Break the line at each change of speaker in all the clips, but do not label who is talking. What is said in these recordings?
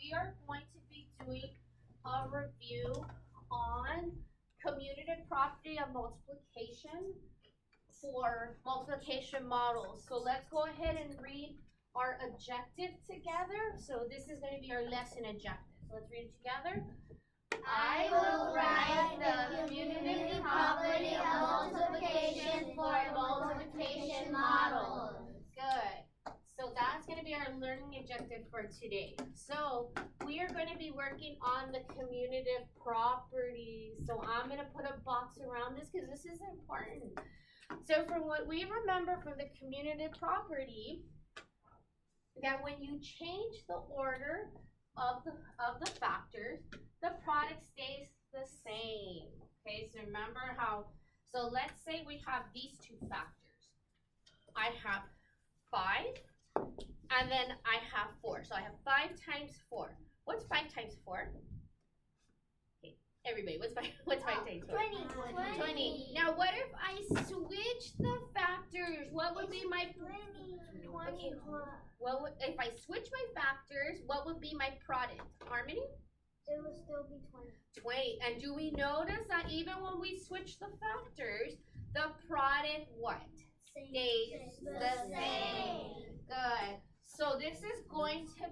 we are going to be doing a review on commutative property of multiplication for multiplication models. So let's go ahead and read our objective together. So this is going to be our lesson objective. So let's read it together.
I will write the commutative property of multiplication for multiplication models.
Good. So that's going to be our learning objective for today. So we are going to be working on the commutative property. So I'm going to put a box around this because this is important. So from what we remember from the commutative property, that when you change the order of the factors, the product stays the same. Okay, so remember how, so let's say we have these two factors. I have 5, and then I have 4. So I have 5 times 4. What's 5 times 4? Okay, everybody, what's 5 times 4? 20. Now what if I switch the factors? What would be my
20.
Okay, what would, if I switch my factors, what would be my product? Harmony?
It will still be 20.
20. And do we notice that even when we switch the factors, the product what? Stays the same. Good. So this is going to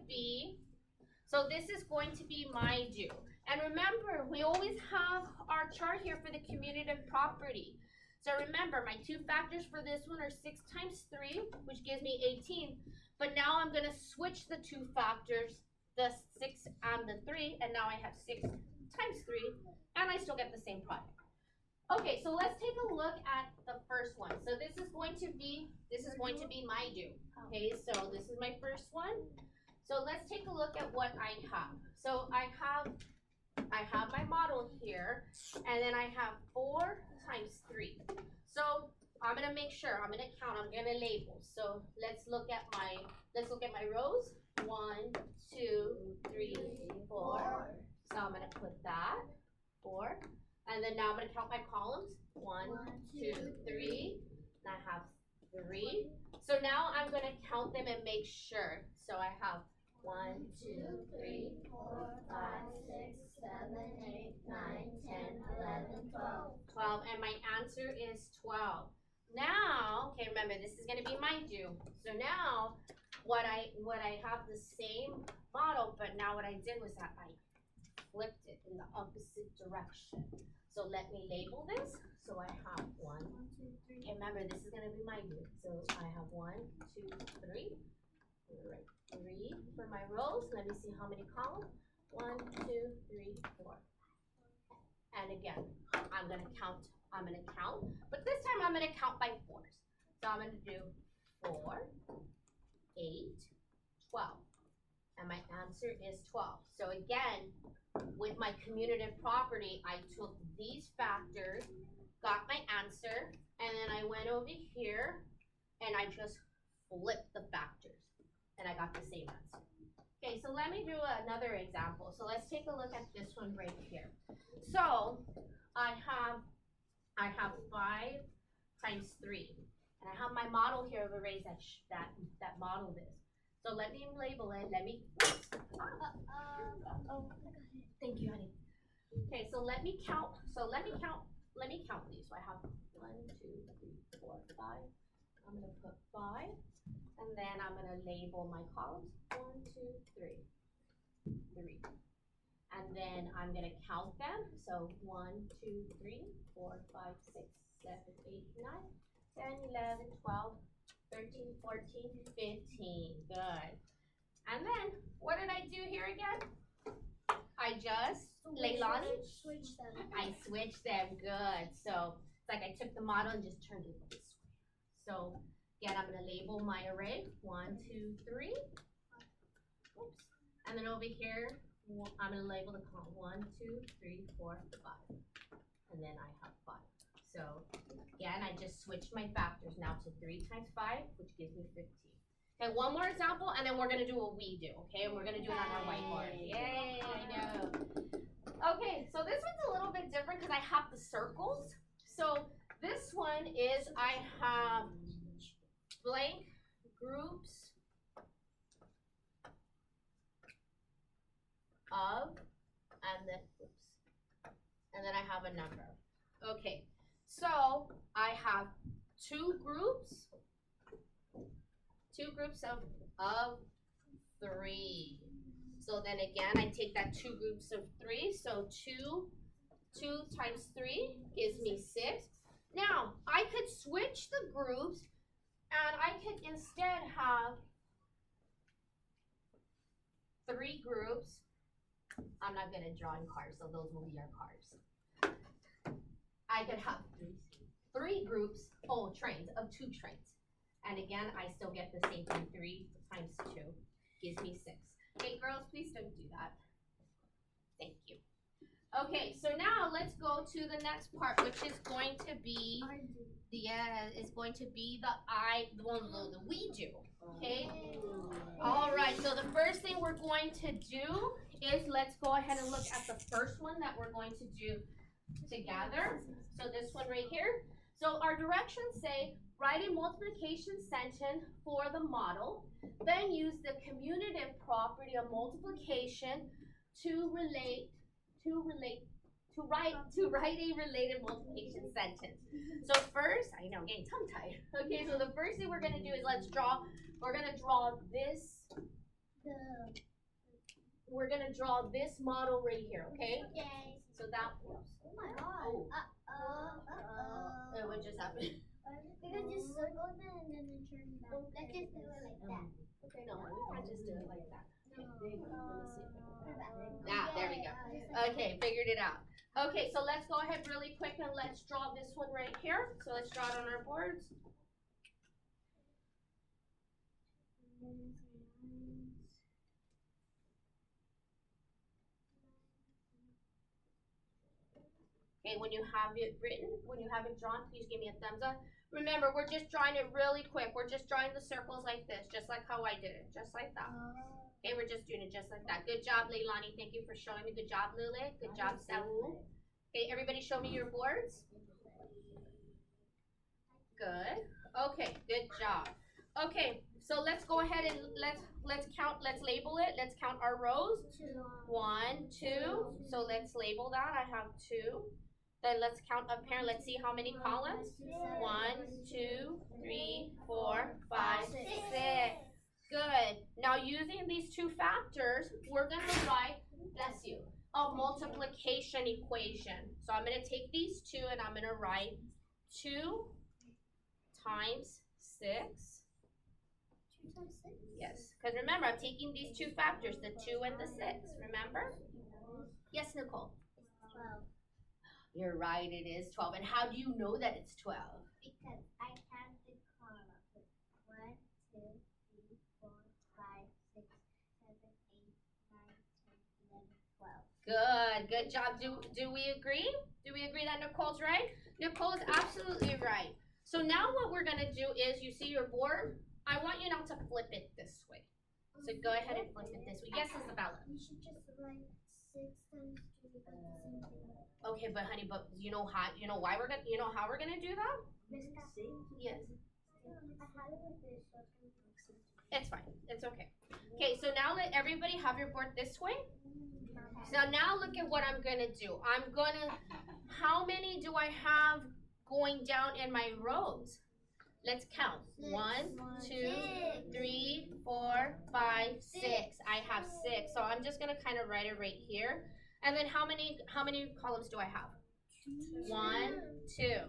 be my do. And remember, we always have our chart here for the commutative property. So remember, my two factors for this one are 6 times 3, which gives me 18. But now I'm going to switch the two factors, the 6 and the 3, and now I have 6 times 3, and I still get the same product. Okay, so let's take a look at the first one. So this is going to be my do. Okay, so this is my first one. So let's take a look at what I have. So I have my model here, and then I have 4 times 3. So I'm gonna make sure, I'm gonna count, I'm gonna label. So let's look at my rows. 1, 2, 3, 4. So I'm gonna put that 4, and then now I'm gonna count my columns. 1, 2, 3. And I have 3. So now I'm gonna count them and make sure. So I have 1, 2, 3, 4, 5, 6, 7, 8, 9, 10, 11, 12. 12, and my answer is 12. Now, okay, remember this is going to be my do. So now, what I have the same model, but now what I did was that I flipped it in the opposite direction. So let me label this. So I have 1, 2, 3. Okay, remember this is going to be my do. So I have 1, 2, 3. Right, 3 for my rows. Let me see how many columns. 1, 2, 3, 4. And again, I'm gonna count, but this time I'm gonna count by 4s. So I'm gonna do 4, 8, 12. And my answer is 12. So again, with my commutative property, I took these factors, got my answer, and then I went over here and I just flipped the factors. And I got the same answer. Okay, so let me do another example. So let's take a look at this one right here. So I have 5 times 3, and I have my model here of arrays that model this. So let me label it. Let me. Thank you, honey. Okay, so let me count. Let me count these. So I have 1, 2, 3, 4, 5. I'm gonna put 5. And then I'm going to label my columns. 1, 2, 3. 3. And then I'm going to count them. So 1, 2, 3, 4, 5, 6, 7, 8, 9, 10, 11, 12, 13, 14, 15. Good. And then what did I do here again? I just, Leilani? I switched them. Good. So it's like I took the model and just turned it this way. So again, I'm going to label my array, 1, 2, 3. Oops. And then over here, I'm going to label the column, 1, 2, 3, 4, 5. And then I have 5. So again, I just switched my factors now to 3 times 5, which gives me 15. Okay, one more example, and then we're going to do what we do, okay? And we're going to do it on our whiteboard. Yay, I know. Okay, so this one's a little bit different because I have the circles. So this one is I have blank groups have a number. Okay, so I have two groups of 3. So then again, I take that 2 groups of 3. So 2 times 3 gives me 6. Now, I could switch the groups and I could instead have 3 groups. I'm not going to draw in cars, so those will be our cars. I could have 3 groups, trains, of 2 trains. And again, I still get the same thing. 3 times 2 gives me 6. Okay, girls, please don't do that. Thank you. Okay, so now let's go to the next part, which is going to be the we do. Okay. All right. So the first thing we're going to do is let's go ahead and look at the first one that we're going to do together. So this one right here. So our directions say write a multiplication sentence for the model, then use the commutative property of multiplication to write a related multiplication sentence. So first, I know I'm getting tongue tied. Okay, so the first thing we're gonna do is we're gonna draw this model right here, okay?
Okay.
So that
Oh my god.
what just happened?
Because you circled it and then it turned back. Let's just do it like that.
Okay, no, we can't just do it like that.
No.
There we go. Okay, figured it out. Okay, so let's go ahead really quick and let's draw this one right here. So let's draw it on our boards. Okay, when you have it written, when you have it drawn, please give me a thumbs up. Remember, we're just drawing it really quick. We're just drawing the circles like this, just like how I did it, just like that. Okay, we're just doing it just like that. Good job, Leilani. Thank you for showing me. Good job, Lily. Good job, Saul. Okay, everybody show me your boards. Good. Okay, good job. Okay, so let's go ahead and let's count, let's label it. Let's count our rows. 1, 2. So let's label that. I have 2. Then let's count up here. Let's see how many columns. 1, 2, 3, 4, 5, 6. Good. Now using these 2 factors, we're gonna write, bless you, a multiplication equation. So I'm gonna take these 2 and I'm gonna write 2 times 6.
2 times 6?
Yes, because remember, I'm taking these 2 factors, the 2 and the 6. Remember? Yes, Nicole.
12.
You're right, it is 12. And how do you know that it's 12?
Because I have the column. 1, 2, 3, 4, 5, 6, 7, 8, 9, 10, 11, 12.
Good job. Do we agree? Do we agree that Nicole's right? Nicole is absolutely right. So now what we're gonna do is, you see your board? I want you now to flip it this way. So go ahead and flip it this way. Yes, Isabella.
You should just write 6 times 2 because the same thing.
Okay, but honey, you know how we're gonna do that? Yes. It's fine. It's okay. Okay, so now let everybody have your board this way. So now look at what I'm gonna do. How many do I have going down in my rows? Let's count. 1, 2, 3, 4, 5, 6. I have 6. So I'm just gonna kind of write it right here. And then how many columns do I have? 1, 2.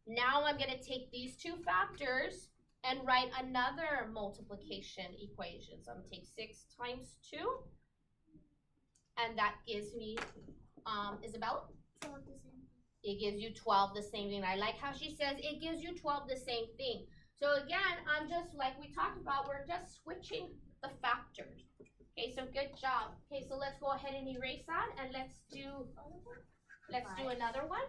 Now I'm gonna take these 2 factors and write another multiplication equation. So I'm gonna take 6 times 2. And that gives me, Isabella?
12 the same.
It gives you 12 the same thing. I like how she says it gives you 12 the same thing. So again, I'm just like we talked about, we're just switching the factors. Okay, so good job. Okay, so let's go ahead and erase that and let's do another one.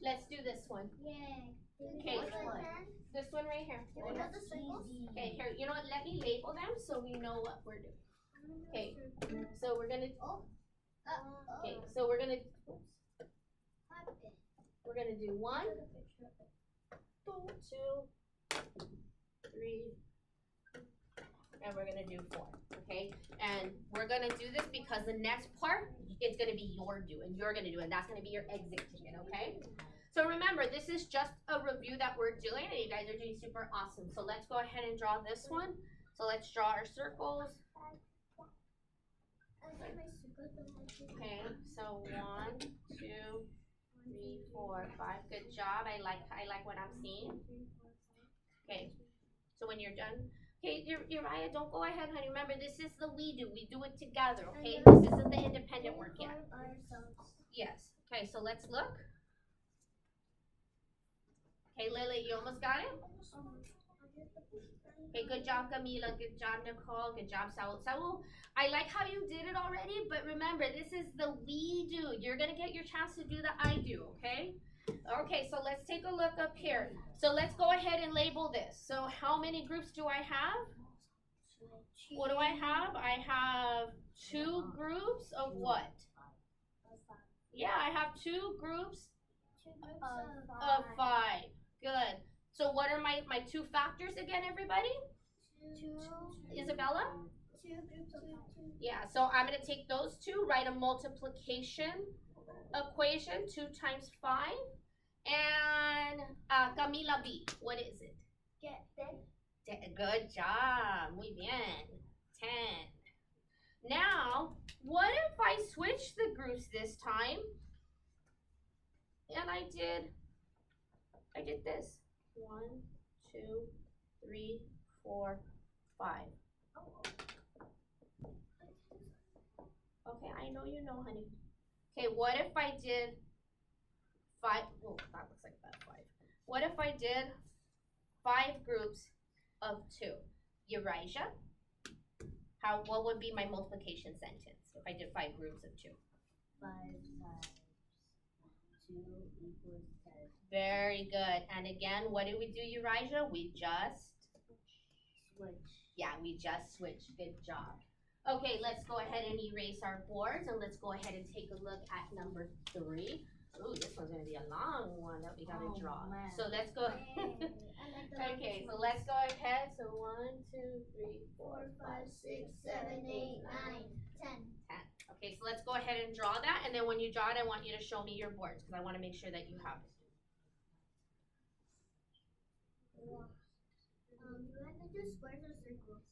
Let's do this one.
Yay.
Okay, this one right here. Okay, here, you know what, let me label them so we know what we're doing. Okay, so we're gonna do 1, 2, 3, and we're gonna do 4. Okay, and we're gonna do this because the next part it's gonna be your do, and you're gonna do it, and that's gonna be your exit ticket, okay? So remember, this is just a review that we're doing, and you guys are doing super awesome. So let's go ahead and draw this one. So let's draw our circles. Okay, so 1, 2, 3, 4, 5. Good job. I like what I'm seeing. Okay, so when you're done, okay, Uriah, don't go ahead, honey. Remember, this is the we do. We do it together. Okay, this isn't the independent work yet. Yes. Okay, so let's look. Okay, Lily, you almost got it? Okay, good job, Camila. Good job, Nicole. Good job, Saul. Saul, I like how you did it already, but remember, this is the we do. You're going to get your chance to do the I do, okay? Okay, so let's take a look up here. So let's go ahead and label this. So how many groups do I have? What do I have? I have 2 groups of what? Yeah, I have 2 groups of 5. Good. So what are my 2 factors again, everybody? Isabella?
2 groups of 5.
Yeah, so I'm going to take those 2, write a multiplication equation, 2 times 5. And Camila B, what is it?
Get 10.
Good job. Muy bien. 10. Now, what if I switch the groups this time? And I did this. 1, 2, 3, 4, 5. Okay, I know you know, honey. Okay, what if I did 5? Oh, that looks like that 5. What if I did 5 groups of 2? Uriah, what would be my multiplication sentence if I did 5 groups of 2?
5 times 2 equals 10.
Very good. And again, what did we do, Uriah? We just
Switch.
Yeah, we just switched. Good job. Okay, let's go ahead and erase our boards, and let's go ahead and take a look at number 3. Ooh, this one's gonna be a long one that we gotta draw.
Man.
So let's go. Okay, so let's go ahead. So 1, 2, 3, 4, 5, 6, 7, 8, 9,
10.
10. Okay, so let's go ahead and draw that, and then when you draw it, I want you to show me your boards because I want to make sure that you have it.
You have to do squares or circles?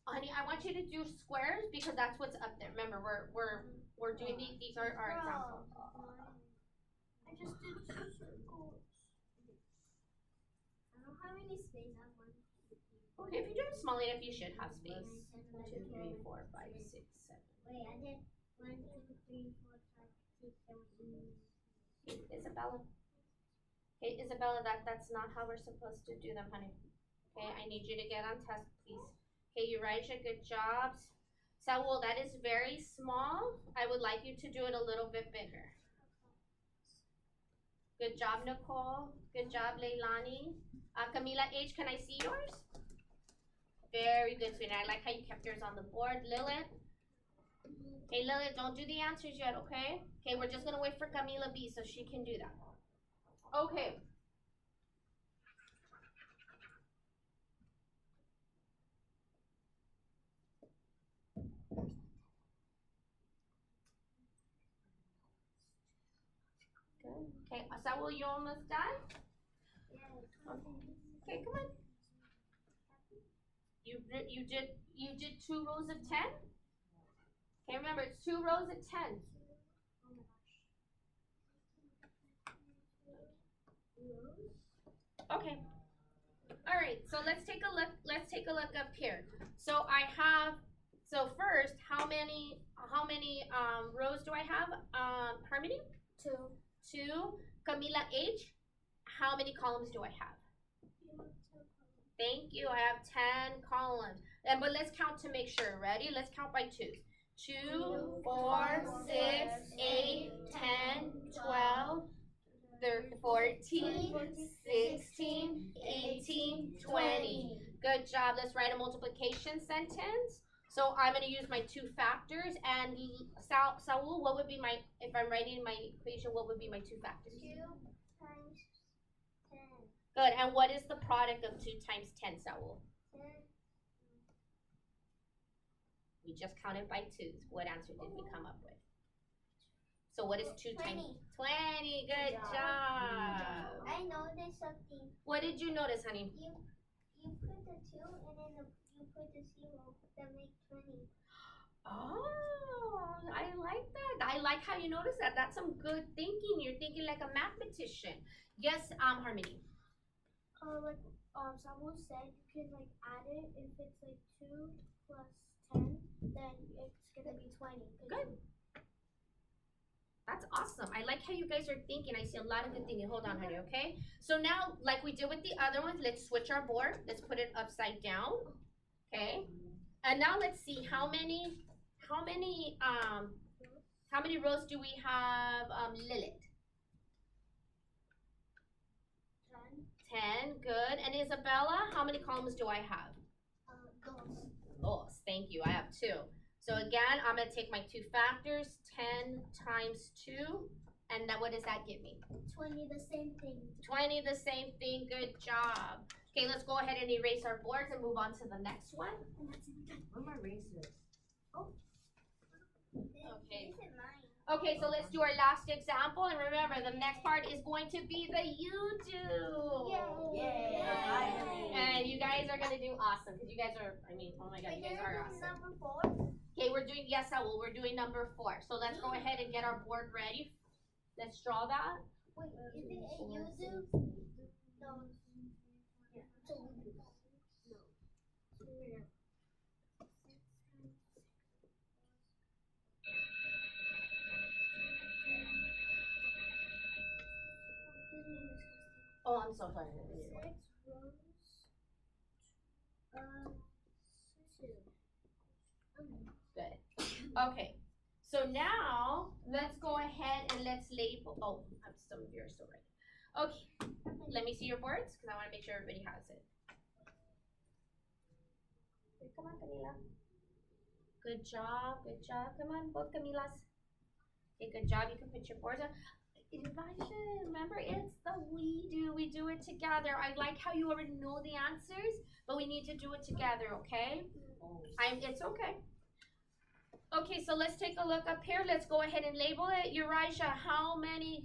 Honey, I want you to do squares because that's what's up there. Remember, we're doing these are our examples.
I just did 2 circles. I don't have any space. I have 1, 2, 3.
Okay, if you do it small enough, you should have space. 2, 3, 4, 5, 6, 7.
Wait, I did 1, 2, 3, 4, 5, 6, 7, 8.
Okay, Isabella. Okay, Isabella, that's not how we're supposed to do them, honey. Okay, I need you to get on task, please. Okay, Uriah, good jobs. Saul, that is very small. I would like you to do it a little bit bigger. Good job, Nicole. Good job, Leilani. Camila H, can I see yours? Very good, sweetie. I like how you kept yours on the board. Lilith. Hey, Lilith, don't do the answers yet, okay? Okay, we're just going to wait for Camila B so she can do that. Okay. Good. Okay, Saul, you almost done? Okay, come on. You did 2 rows of 10? Okay, remember it's 2 rows of 10. Okay. All right. So let's take a look. Let's take a look up here. So I have. So first, how many rows do I have? Harmony?
2.
2. Camila H. How many columns do I have? Thank you. I have 10 columns. But let's count to make sure. Ready? Let's count by 2s. 2, 4, 6, 8, 10, 12, 14, 16, 18, 20. Good job. Let's write a multiplication sentence. So I'm going to use my 2 factors. And Saul, what would be my, if I'm writing my equation, what would be my 2 factors?
2 times 10.
Good. And what is the product of 2 times 10, Saul?
10.
We just counted by 2s. What answer did we come up with? So what is 2 times 20? Good job.
I noticed something.
What did you notice, honey?
You put the 2 and then you put the 0. That makes 20.
Oh, I like that. I like how you notice that. That's some good thinking. You're thinking like a mathematician. Yes, Harmony.
Like someone said, you can like add it. If it's like 2 plus 10, then it's gonna be 20.
Good. That's awesome. I like how you guys are thinking. I see a lot of good thinking. Hold on, honey, okay? So now, like we did with the other ones, let's switch our board. Let's put it upside down, okay? And now let's see how many rows do we have, Lilith? 10, good. And Isabella, how many columns do I have? Dos, thank you. I have 2. So again, I'm gonna take my 2 factors, 10 times 2, and then what does that give me?
20, the same thing.
20, the same thing. Good job. Okay, let's go ahead and erase our boards and move on to the next one.
Where are my razors?
Okay.
This is mine.
Okay, so let's do our last example, and remember, the next part is going to be the you do.
Yay.
And you guys are gonna do awesome, because you guys are, oh my god, you guys are awesome.
Number 4.
Okay, we're doing, yes, I will, we're doing number 4. So let's go ahead and get our board ready. Let's draw that.
Wait, is it a you do? No.
Oh, I'm so sorry.
6 rows. 2.
Good. Okay. So now let's go ahead and let's label. Oh, some of yours still right. Okay. Let me see your boards because I want to make sure everybody has it. Come on, Camila. Good job. Good job. Come on, both Camilas. Okay, good job. You can put your boards on. Remember, it's the we do it together. I like how you already know the answers, but we need to do it together, okay? It's okay. Okay, so let's take a look up here. Let's go ahead and label it. Uriah, how many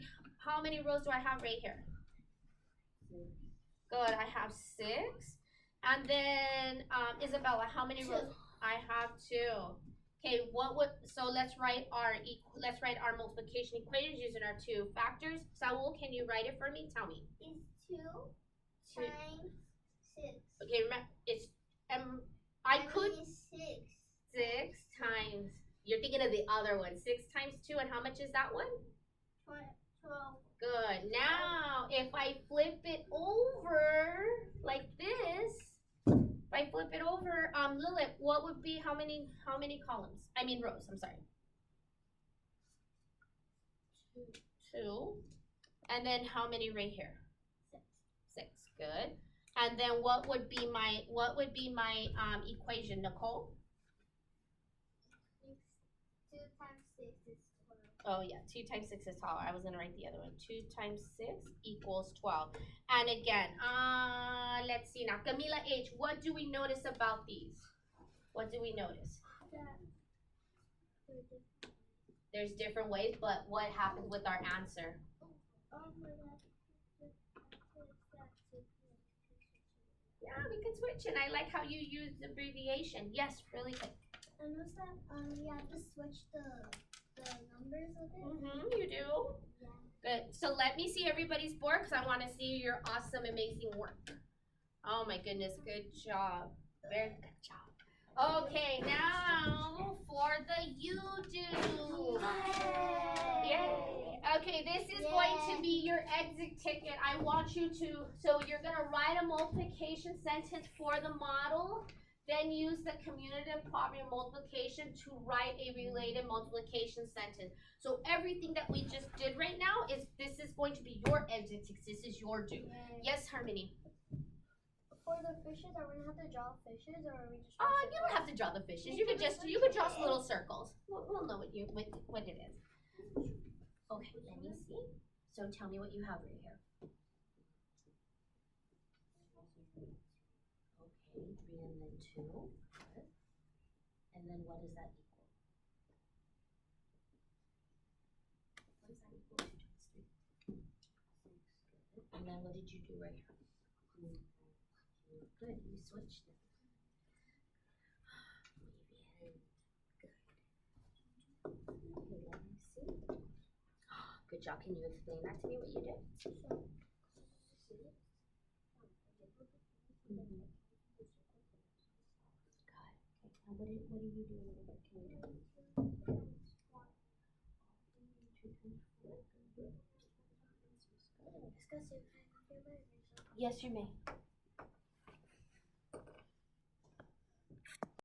rows do I have right here? Good, I have 6. And then Isabella, how many rows? I have 2. Okay, so let's write our multiplication equations using our 2 factors. Saul, can you write it for me? Tell me.
It's 2 times 6.
Okay, remember it's I could
6
times. You're thinking of the other one. 6 times 2, and how much is that one?
12.
Good. Now, if I flip it over like this. If I flip it over, Lilith, what would be how many columns? Rows, I'm sorry. 2. And then how many right here? 6. Good. And then what would be my equation, Nicole?
2 times 6 is 12.
Oh yeah, 2 times 6 is 12. I was gonna write the other one. 2 times 6 equals 12. And again, let's see now. Camila H, what do we notice about these? What do we notice? There's different ways, but what happens with our answer? Yeah, we can switch, and I like how you use abbreviation. Yes, really quick.
I noticed that you have to switch the numbers of it.
You do?
Yeah.
Good. So let me see everybody's board because I want to see your awesome, amazing work. Oh my goodness, good job. Very good job. Okay, now for the you do. Yay. Okay, this is going to be your exit ticket. I want you to, so you're going to write a multiplication sentence for the model. Then use the commutative property of multiplication to write a related multiplication sentence. So everything that we just did right now this is going to be your exit ticket. This is your do. Yes, Harmony.
For the fishes, are we gonna have to draw fishes, or are we just?
You don't have to draw the fishes. You could draw some little circles. We'll know what it is. Okay, let me see. So tell me what you have right here. Okay, 3 and then 2. Good. And then what does that equal? then what did you do right here? Good, you switched them. Muy bien. Good. Okay, let me see. Good job. Can you explain that to me, what you did? Mm-hmm. Got it. Okay. Now what are you doing over there? Can you do it? 2 times 4. Good.
Discuss it.
Yes, you may.